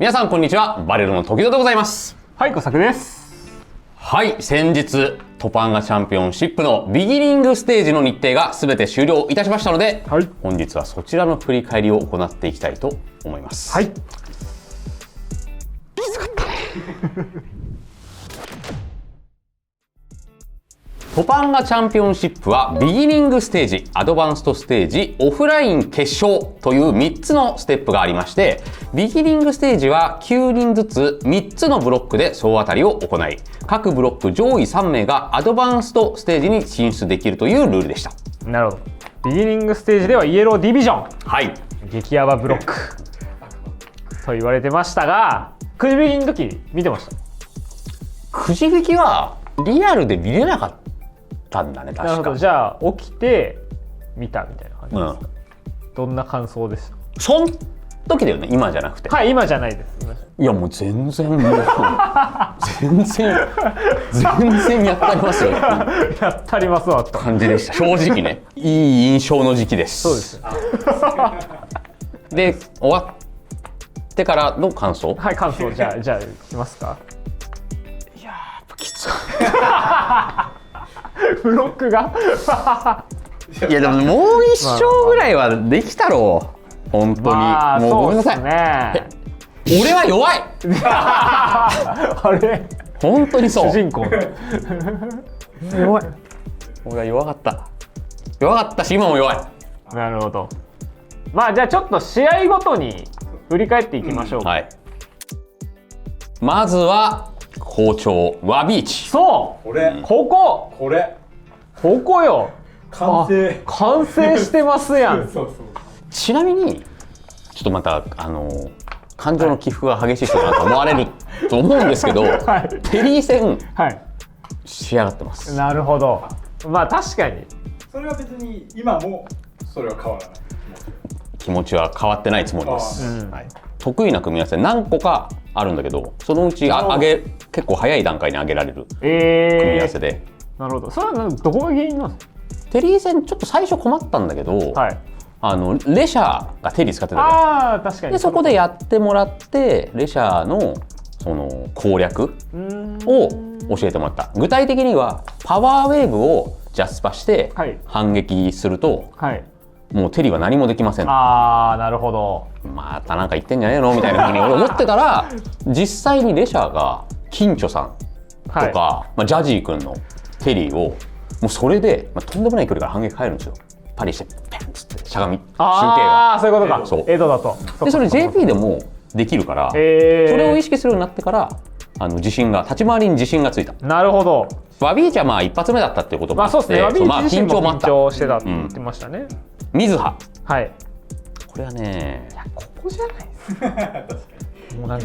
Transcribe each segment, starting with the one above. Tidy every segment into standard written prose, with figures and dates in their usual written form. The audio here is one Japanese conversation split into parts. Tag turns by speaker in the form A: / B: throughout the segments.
A: 皆さんこんにちは、バレルの時戸でございます。
B: はい、小作です。
A: はい、先日トパンガチャンピオンシップのビギニングステージの日程が全て終了いたしましたので、はい、本日はそちらの振り返りを行っていきたいと思います。はい、きつかったねトパンガチャンピオンシップはビギニングステージ、アドバンストステージ、オフライン決勝という3つのステップがありまして、ビギニングステージは9人ずつ3つのブロックで総当たりを行い、各ブロック上位3名がアドバンストステージに進出できるというルールでした。
B: なるほど。ビギニングステージではイエローディビジョン、
A: はい、
B: 激ヤバブロックと言われてましたが、くじ引きの時見てました？
A: くじ引きはリアルで見れなかったんだね、確か。
B: なるほど。じゃあ起きて見たみたいな感じですか？どんな感想でした？
A: そん時だよね、今じゃなくて。
B: はい、今じゃないです。
A: いやもう全然もう全然やったりますよ
B: やったりますわと
A: 感じでした。正直ね、いい印象の時期です。
B: そうです
A: で、終わってからの感想。
B: はい、感想じゃあいきますか。
A: いややっぱきつい
B: ブロックが
A: いやでももう一勝ぐらいはできたろう、本当に。もうごめんなさい、
B: ね、
A: 俺は弱い
B: あれ
A: 本当にそう、
B: 主人公
A: 弱い。俺は弱かったし今も弱い。
B: なるほど。まあじゃあちょっと試合ごとに振り返っていきましょうか。
A: はい、まずは好調ワビーチ。
B: そう、ここよ。完成してますやん
A: そうちなみにちょっとまた感情の起伏が激しい人だなと思われると思うんですけど、はい、テリー戦、はい、仕上がってます。
B: なるほど。まあ確かに
C: それは別に今もそれは変わらない。
A: 気持ちは変わってないつもりです、はい、得意な組み合わせ何個かあるんだけど、そのうち結構早い段階に上げられる組み合わせで、
B: なるほど。それはどこが原因なんですか？
A: テリー戦ちょっと最初困ったんだけど、はい、レシャーがテリー使ってたじゃん。
B: 確かに。
A: でそこでやってもらってレシャーのその攻略を教えてもらった。具体的にはパワーウェーブをジャスパして反撃すると、はい、もうテリーは何もできません。
B: なるほど。
A: またなんか言ってんじゃねえのみたいなふうに俺思ってたら実際にレシャーが金チョさんとか、はい、ジャジー君のテリーをもうそれで、とんでもない距離から反撃入るんですよ。パリしてペンっつってしゃがみ、集計が。
B: そういうことか。そうエドだと。
A: でそれ JP でもできるから、それを意識するようになってから立ち回りに自信がついた。
B: なるほど。
A: ワビーチはまあ一発目だったっていうこともあって、
B: そうですね。ワビーチ自身も緊張してたって言ってましたね。
A: 水葉。
B: はい。
A: これはね、
B: いやここじゃないですか。もうなん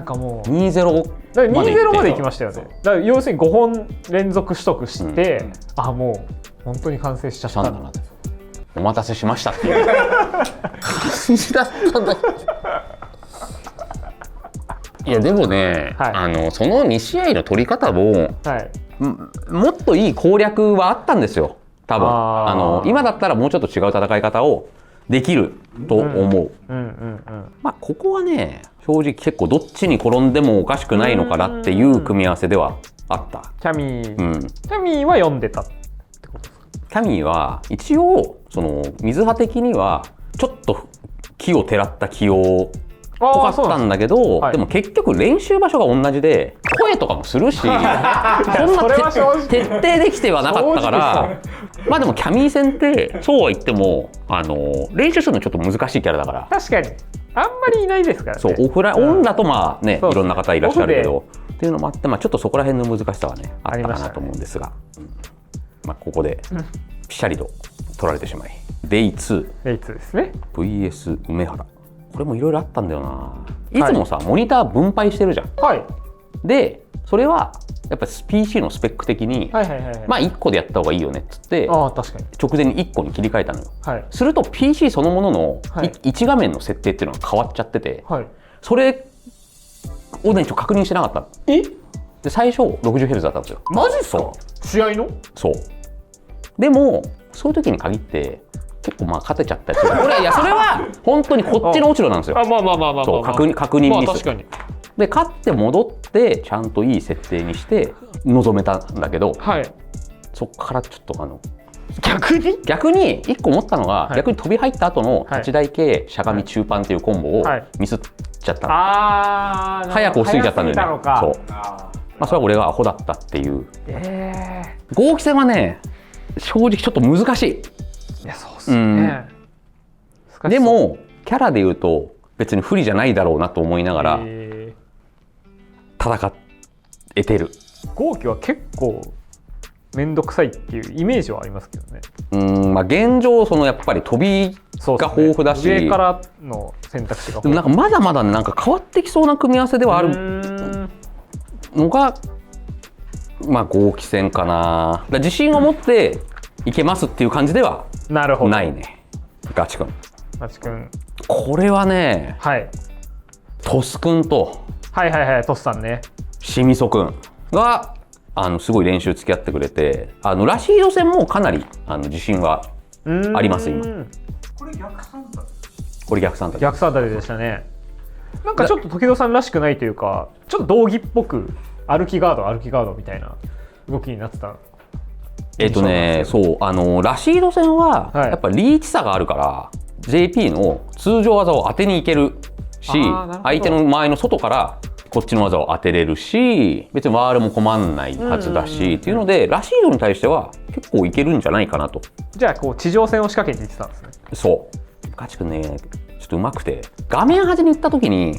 B: かもう
A: 2-0
B: まで行きましたよね。だから要するに5本連続取得して、もう本当に完成しちゃったんだな。
A: お待たせしましたっていう感じだったんだけどいやでもね、はい、その2試合の取り方も、はい、もっといい攻略はあったんですよ多分。今だったらもうちょっと違う戦い方をできると思う。ここはね正直結構どっちに転んでもおかしくないのかなっていう組み合わせではあった。
B: キャミーは読んでたってことですか？
A: キャミーは一応その水葉的にはちょっと奇をてらった起用っぽかったんだけど、でも結局練習場所が同じで声とかもするしそんな徹底できてはなかったからでもキャミー戦ってそうは言っても練習するのちょっと難しいキャラだから。
B: 確かにあんまりいないですからね。
A: そうオフラインオンだといろんな方いらっしゃるけどっていうのもあって、ちょっとそこら辺の難しさはねあったかなと思うんですが、ここでピシャリと取られてしまい、デイ2
B: ですね。
A: VS 梅原。これもいろいろあったんだよな。いつもさ、モニター分配してるじゃん。はい。でそれはやっぱり PC のスペック的に1個でやった方がいいよねっつって直前に1個に切り替えたのよ。すると PC そのものの1画面の設定っていうのが変わっちゃってて、それをね確認してなかったの。で最初 60Hz だったんですよ。
B: マジっすか？試合の？
A: そう。でもそういう時に限って結構まあ勝てちゃったりする。これいやそれは本当にこっちの落ち度なんですよ。
B: あ、まあまあまあまあ、
A: そう確認ミス、
B: 確かに。
A: で勝って戻ってちゃんといい設定にして臨めたんだけど、
B: はい、
A: そっからちょっと
B: 逆に
A: 1個思ったのが、逆に飛び入った後の立ち台系しゃがみ中盤っていうコンボをミスっちゃったの、早く押しすぎちゃったんだよね。そう、まあ、それは俺がアホだったっていう。合気戦はね正直ちょっと難しい。
B: いやそうっすね、
A: でもキャラでいうと別に不利じゃないだろうなと思いながら戦えてる。
B: 合気は結構面倒くさいっていうイメージはありますけどね。
A: まあ現状そのやっぱり飛びが豊富だし、
B: 上からの選択肢が
A: でもなんかまだまだなんか変わってきそうな組み合わせではあるのがまあ合気戦かな。だ自信を持っていけますっていう感じではないね。ガチ君これはね、
B: はい、
A: トス君と
B: トスさんね、
A: シミソ君がすごい練習付き合ってくれて、ラシード戦もかなり自信はあります今。
C: これ逆三択。
A: これ逆三択。
B: 逆三択でしたね。なんかちょっと時戸さんらしくないというか、ちょっと道着っぽく歩きガードみたいな動きになってた。
A: そうラシード戦はやっぱりリーチ差があるから、JP の通常技を当てにいけるし、相手の間合いの外からこっちの技を当てれるし、別にワールも困んないはずだし、っていうのでラシードに対しては結構いけるんじゃないかなと。
B: じゃあこう地上戦を仕掛けていってたんですね。
A: そうガチ君ねちょっとうまくて、画面端に行った時に、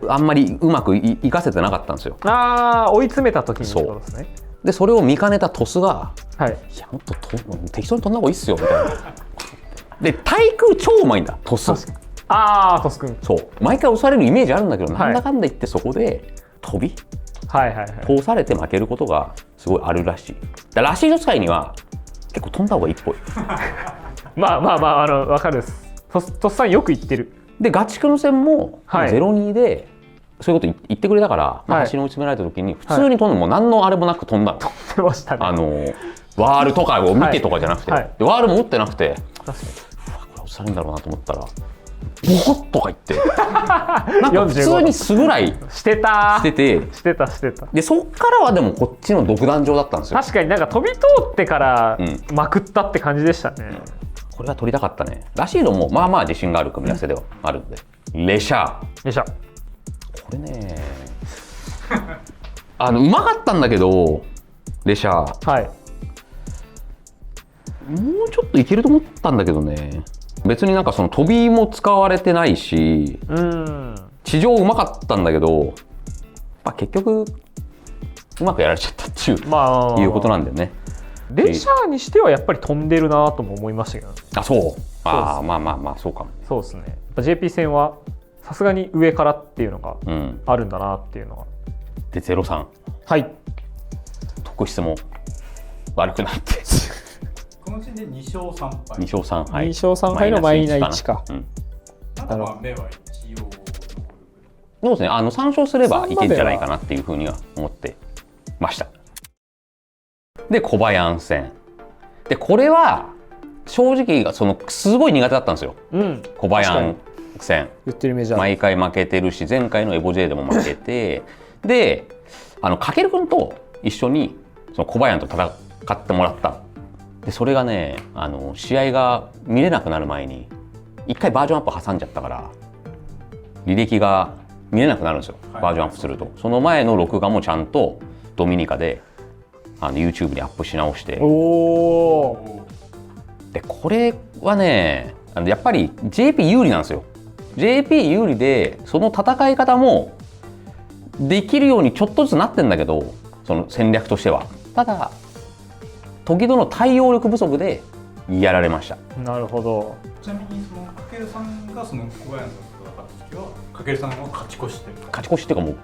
A: あんまりうまくいかせてなかったんですよ。
B: 追い詰めた時にってことですね。
A: でそれを見かねたトスが、
B: い
A: やもっと適当に飛んだ方がいいっすよみたいな。で対空超うまいんだトス。
B: トス君。
A: そう毎回押されるイメージあるんだけど、なんだかんだ言ってそこで飛び通されて負けることがすごいあるらしい。ラシード使いには結構飛んだ方がいいっぽい。
B: まあ分かるです。トスさんよく言ってる。
A: でガチ君の戦も0-2でそういうこと言ってくれたから、端に追い詰められた時に普通に飛んでも何のあれもなく飛んだの。
B: 飛んでましたね。
A: ワールとかを見てとかじゃなくて、でワールも打ってなくて、
B: 確かに
A: これ押されるんだろうなと思ったらボコッとか言ってなんか普通に素ぐらいしててでそっからはでもこっちの独壇場だったんですよ。
B: 確かになんか飛び通ってからまくったって感じでしたね。
A: これは取りたかったね。ラシードもまあまあ自信がある組み合わせではあるので、レシャーこれねうまかったんだけどレシャー、もうちょっといけると思ったんだけどね。別になんかその飛びも使われてないし、地上うまかったんだけど、結局うまくやられちゃったっていうことなんだよね。
B: レシャーにしてはやっぱり飛んでるなとも思いましたけど、
A: まあそうかも。
B: そうですね。やっぱ JP 戦はさすがに上からっていうのがあるんだなっていうのが。
A: で03特質も悪くなって
C: この時点で2勝3敗
B: 2勝3敗のマイナ1か。
C: まだ目は一応
A: そうですね。3勝すればいけるんじゃないかなっていうふうには思ってました。で小林戦で、これは正直すごい苦手だったんですよ、小林戦。
B: 言ってるイメージある。
A: 毎回負けてるし、前回のエボ J でも負けてでかける君と一緒にその小林と戦ってもらった。でそれがね試合が見れなくなる前に一回バージョンアップ挟んじゃったから履歴が見れなくなるんですよ、バージョンアップすると。その前の録画もちゃんとドミニカでYouTube にアップし直して。でこれはねやっぱり JP 有利なんですよ。 JP 有利でその戦い方もできるようにちょっとずつなってんだけど、その戦略としては。ただ時戸の対応力不足でやられました。
B: なるほど。
C: ちなみにそのかけるさんがその小林と戦った時はかけるさんは勝ち越して
A: いうかもう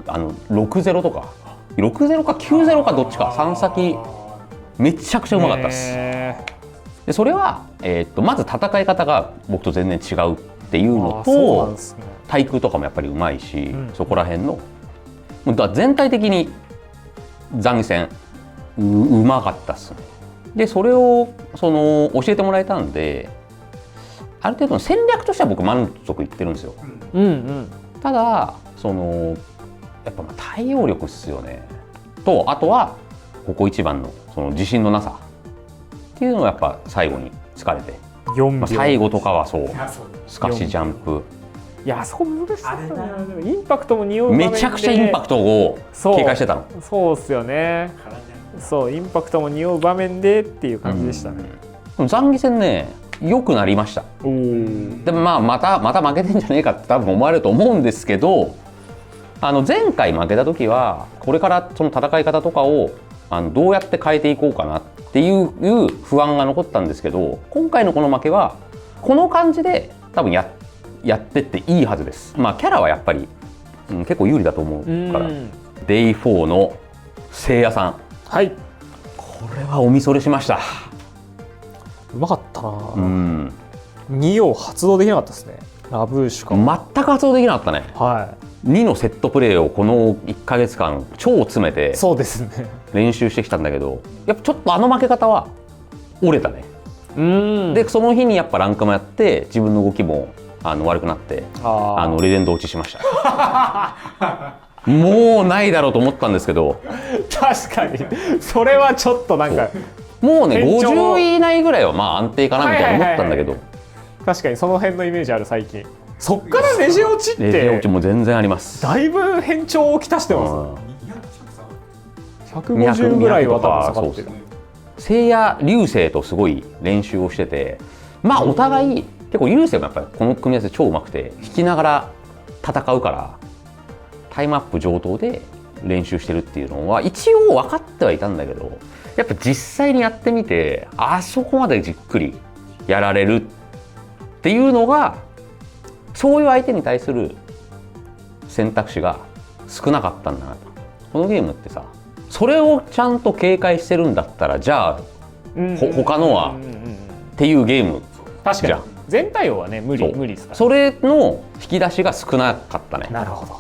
A: 6-0とか6-0か9-0かどっちか3先めちゃくちゃうまかったです。でそれは、まず戦い方が僕と全然違うっていうのと、対空とかもやっぱりうまいし、そこら辺の全体的に残戦うまかったっすね。でそれを教えてもらえたんである程度の戦略としては僕満足いってるんですよ。
B: うんうん。
A: ただそのやっぱ対応力っすよね。とあとはここ一番のその自信のなさっていうのがやっぱ最後に疲れて、最後とかはそうスカシジャンプ、
B: いやそこ難しいですよね。でもインパクトも匂う場面で
A: めちゃくちゃインパクトを警戒してたの。
B: そうっすよね。そうインパクトも匂う場面でっていう感じでしたね。
A: 残疑戦ね良くなりました。でもまた負けてんじゃねえかって多分思われると思うんですけど、前回負けた時はこれからその戦い方とかをどうやって変えていこうかなっていう不安が残ったんですけど、今回のこの負けはこの感じで多分やってっていいはずです。まあキャラはやっぱり、結構有利だと思うから。デイ4のせいやさん、
B: はい、
A: これはおみそれしました。
B: うまかったな。2を発動できなかったですね。ラブーシュか
A: 全く発動できなかったね。
B: はい、
A: 2のセットプレーをこの1ヶ月間超詰めて
B: そうですね
A: 練習してきたんだけど、やっぱちょっと負け方は折れたね。でその日にやっぱランクもやって自分の動きも悪くなってレジェンド落ちしましたもうないだろうと思ったんですけど
B: 確かにそれはちょっとなんか
A: もうね50位以内ぐらいはまあ安定かなみたいな思ったんだけど、
B: 確かにその辺のイメージある最近。そっからレジ落ちって
A: レジ落ちも全然あります。
B: だいぶ変調をきたしてます。150ぐらいは多分下がってる。
A: 聖夜流星とすごい練習をしてて、まあお互い結構流星もやっぱりこの組み合わせ超うまくて引きながら戦うからタイムアップ上等で練習してるっていうのは一応分かってはいたんだけど、やっぱ実際にやってみてあそこまでじっくりやられるっていうのが、そういう相手に対する選択肢が少なかったんだなと。このゲームってさ、それをちゃんと警戒してるんだったらじゃあ他のはっていうゲームじゃん。
B: 全体王はね無理ですから。
A: それの引き出しが少なかったね。
B: なるほど。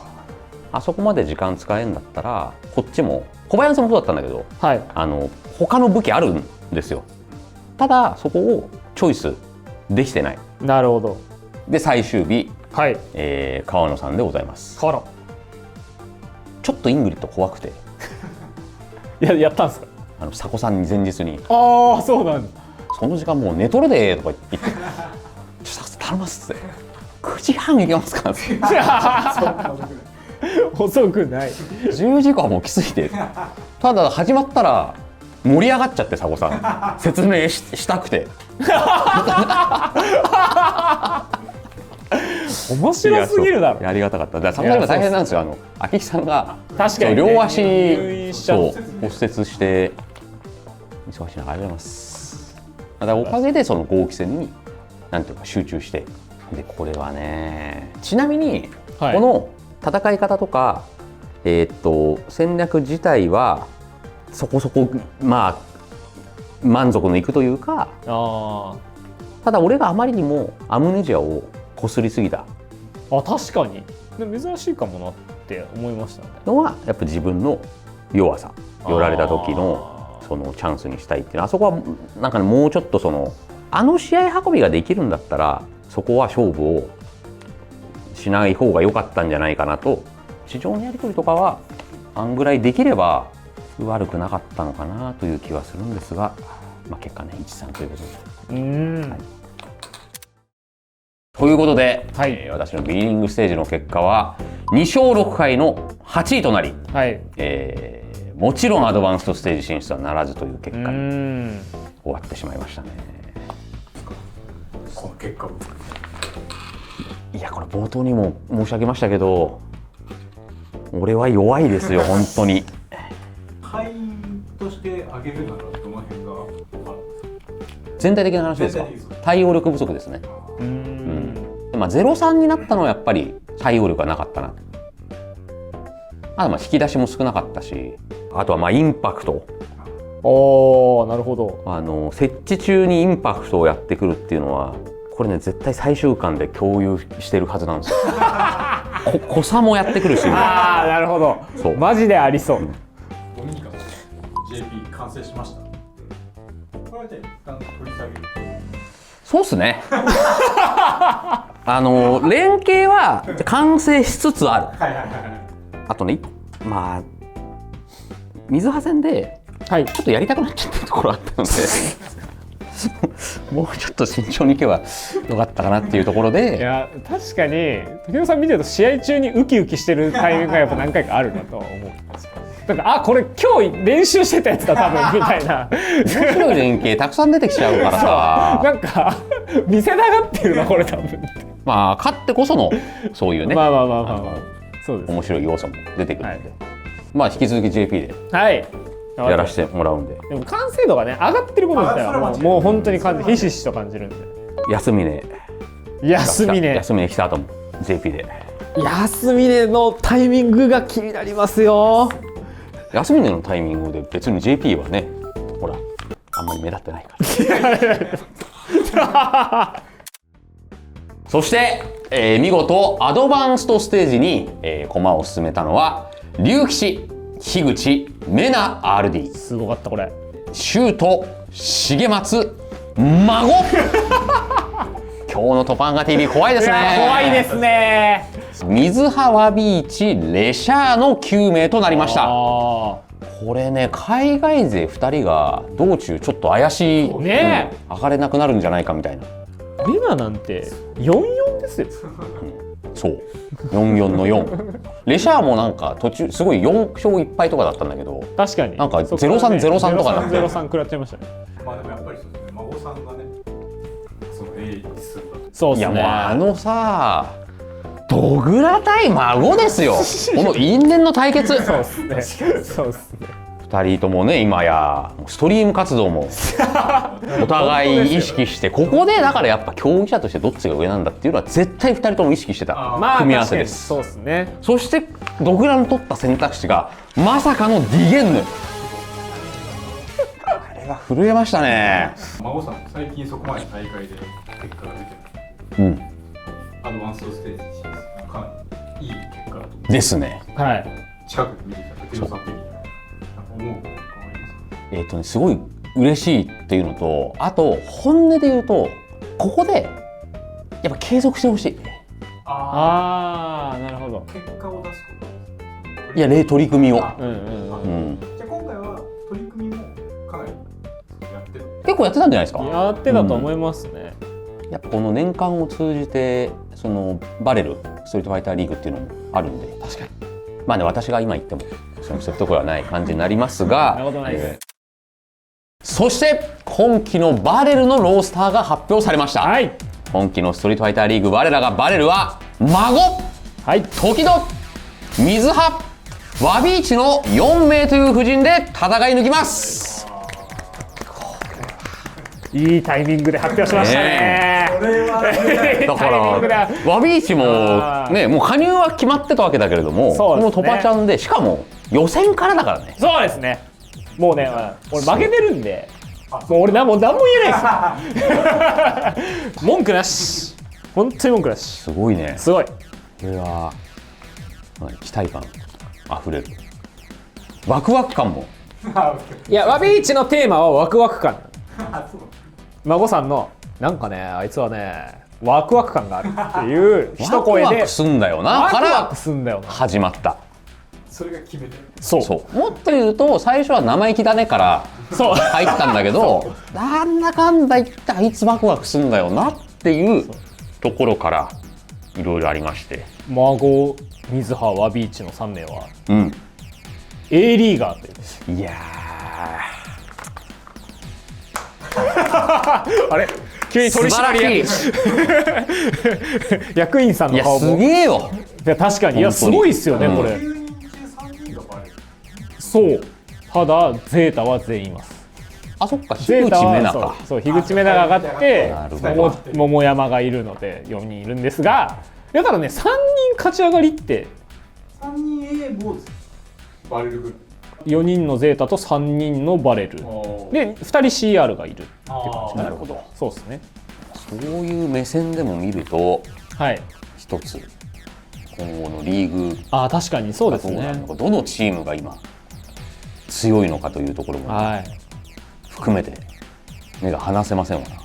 A: あそこまで時間使えんだったらこっちも小林さんもそうだったんだけど、
B: はい、
A: 他の武器あるんですよ。ただそこをチョイスできてない。
B: なるほど。
A: で最終日、
B: はい、
A: 川野さんでございます。
B: 川野
A: ちょっとイングリッド怖くて
B: やったんですか。
A: 佐古さんに前日に
B: ああそうなんだ。
A: その時間もう寝とるでとか言ってちょっと頼ますって9時半行けますか
B: 遅くない。
A: 10時以降はもうきついで、ただ始まったら盛り上がっちゃって佐古さん説明 したくて
B: 面白すぎるだろ。
A: ありがたかった。だから今大変なんですよ。秋木さんが
B: 確かに、ね、
A: 両足そう骨折して忙しい中ありがとうございます。だからおかげでその合気戦になんていうか集中して、でこれはね、ちなみにこの戦い方とか、戦略自体はそこそこまあ満足のいくというか、ただ俺があまりにもアムネジアをこすりすぎた。
B: 確かに珍しいかもなって思いましたね。
A: のはやっぱ自分の弱さ、寄られた時のそのチャンスにしたいっていうのは、あそこはなんかね、もうちょっと試合運びができるんだったらそこは勝負をしない方が良かったんじゃないかなと。地上のやり取りとかはあんぐらいできれば悪くなかったのかなという気はするんですが、結果ね 1-3 ということで。ということで、私のビーリングステージの結果は2勝6敗の8位となり、もちろんアドバンストステージ進出はならずという結果に終わってしまいましたね。
C: この結果、
A: いやこれ冒頭にも申し上げましたけど、俺は弱いですよ本当に。
C: 敗因として挙げるならどの辺が
A: 全体的な話ですか。対応力不足ですね。0-3になったのはやっぱり対応力がなかったな。あと引き出しも少なかったし、あとはインパクト。
B: なるほど。
A: 設置中にインパクトをやってくるっていうのはこれね、絶対最終巻で共有してるはずなんですよ濃さもやってくるし。
B: なるほど。そう、マジでありそう。
C: ドミニカの JP 完成しました。これはじゃあ一旦取り下げる。
A: そうっすね連携は完成しつつある。あとね、まあ水派戦でちょっとやりたくなっちゃったところあったのでもうちょっと慎重にいけばよかったかなっていうところで。
B: いや確かに時野さん見てると試合中にウキウキしてるタイミングがやっぱ何回かあるなとは思うんですよ。なんかこれ今日練習してたやつだ多分みたいな
A: 面白い連携たくさん出てきちゃうからさ
B: なんか見せたがってるなこれ多分
A: まあ勝ってこそのそういうね
B: まあそうです、
A: 面白い要素も出てくるので、まあ引き続き JP で
B: はい
A: やらせてもらうんで。
B: でも完成度がね上がってること自体はもう本当にひしひしと感じるんで。
A: 安峰来た後も JP で。
B: 安峰のタイミングが気になりますよ。
A: 安峰のタイミングで別に JP はねほらあんまり目立ってないからそして、見事アドバンストステージに、駒を進めたのは龍騎士樋口メナ RD。
B: すごかったこれ。
A: シュート重松孫今日のトパンガ TV 怖いですね。
B: 怖いですね。
A: 水葉ワビーチレシャーの9名となりました。これね海外勢2人が道中ちょっと怪しい、
B: ね
A: 上がれなくなるんじゃないかみたいな。
B: メナなんて44ですよ、
A: そう44の4レシャーもなんか途中すごい4勝1敗とかだったんだけど、
B: 確かに
A: なんか0303とかなって
B: 03食らっちゃいましたね。
C: まあでもやっぱりそうですね、孫さんがねその A に進んだ。
B: そうっすね。
A: いやもうさドグラ対孫ですよこの因縁の対決。
B: そうっすね。そうっすね。
A: 2人ともね今やストリーム活動もお互い意識してここでだからやっぱ競技者としてどっちが上なんだっていうのは絶対2人とも意識してた組み合わせです。
B: そうですね。
A: そしてドグラの取った選択肢がまさかのディゲンヌあれは震えましたね。
C: 孫さん最近そこまで大会で結果が出てる、アドバンストステージ進出かなりいい結果だと思う
A: ですね。
B: はい。
C: 近くで見てた時のさん的に思うこととかありますか？
A: すごい嬉しいっていうのと、あと本音で言うとここでやっぱ継続してほしい。
B: ああなるほど。
C: 結果を出すこと。
A: いや取り組みを。
C: じゃあ今回は取り組みもかなりやってる。
A: 結構やってたんじゃないですか。
B: やってたと思いますね。
A: やっぱこの年間を通じてそのバレルストリートファイターリーグっていうのもあるんで、確かにまあね私が今言ってもそういうところはない感じになりますが、
B: なるほどないです。
A: そして今期のバレルのロースターが発表されました。
B: はい。
A: 今期のストリートファイターリーグ我らがバレルは孫、
B: はい、
A: 時戸、水葉、ワビーチの4名という布陣で戦い抜きます。
B: いいタイミングで発表しましたね。
C: これは
A: だからワビーチもねもう加入は決まってたわけだけれども、このトパちゃんでしかも予選からだからね。
B: そうですね。もうね俺負けてるんでもう俺何も言えないです文句なし。本当に文句なし。
A: すごいね。
B: すごい。
A: これは期待感あふれるワクワク感も。
B: いやワビーチのテーマはワクワク感。孫さんのなんかねあいつはねワクワク感があるっていう一声で
A: ワクワクすんだよな
B: ワクワクすんだよな
A: 始まった。
C: それが決めてる。
A: そうもっと言うと最初は生意気だねから入ったんだけどなんだかんだ言ってあいつワクワクすんだよなっていうところからいろいろありまして、
B: 孫、水葉、ワビーチの3名は、A リーガーという。
A: いや
B: あれ急に取締役役員さんの顔も
A: すげえよ。
B: いや確かにいやすごいっすよねこれ。そうただゼータは全員います。
A: あそっか樋口メナか。
B: そう樋口メナが上がって桃山がいるので4人いるんですが、だからね3人勝ち上がりって
C: 3人 A もバレルグループ
B: 4人のゼータと3人のバレルで2人 CR がいるって感じ。
A: なるほど。
B: そうですね。
A: そういう目線でも見ると、
B: はい、
A: 一つ今後のリーグ
B: 確かにそうですね。
A: どのチームが今強いのかというところも含めて目が離せませんわな。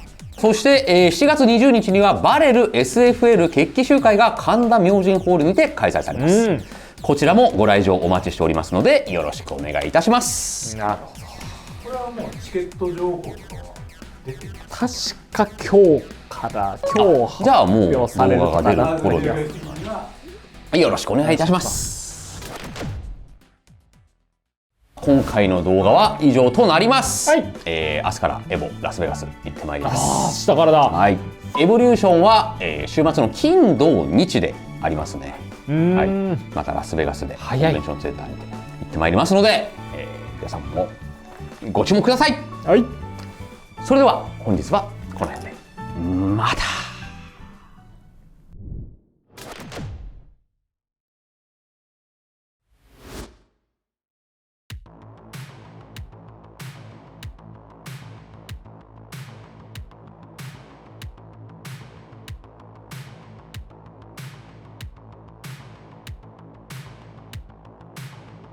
A: そして、7月20日にはバレル SFL 決起集会が神田明神ホールにて開催されます。こちらもご来場お待ちしておりますのでよろしくお願いいたします。
B: なるほど。
C: これはもうチケット情報とかは出てる？
B: 確か今日から
A: じゃあもう動
B: される
A: 画が出る頃でよろしくお願いいたします。今回の動画は以上となります。はい、明日からエボラスベガス行ってまいります。
B: 明日からだ。
A: はい。エボリューションは、週末の金土日でありますね。はい。またラスベガスでコンベンションセンターに行ってまいりますので、皆さんもご注目ください。
B: はい。
A: それでは本日はこの辺でまた。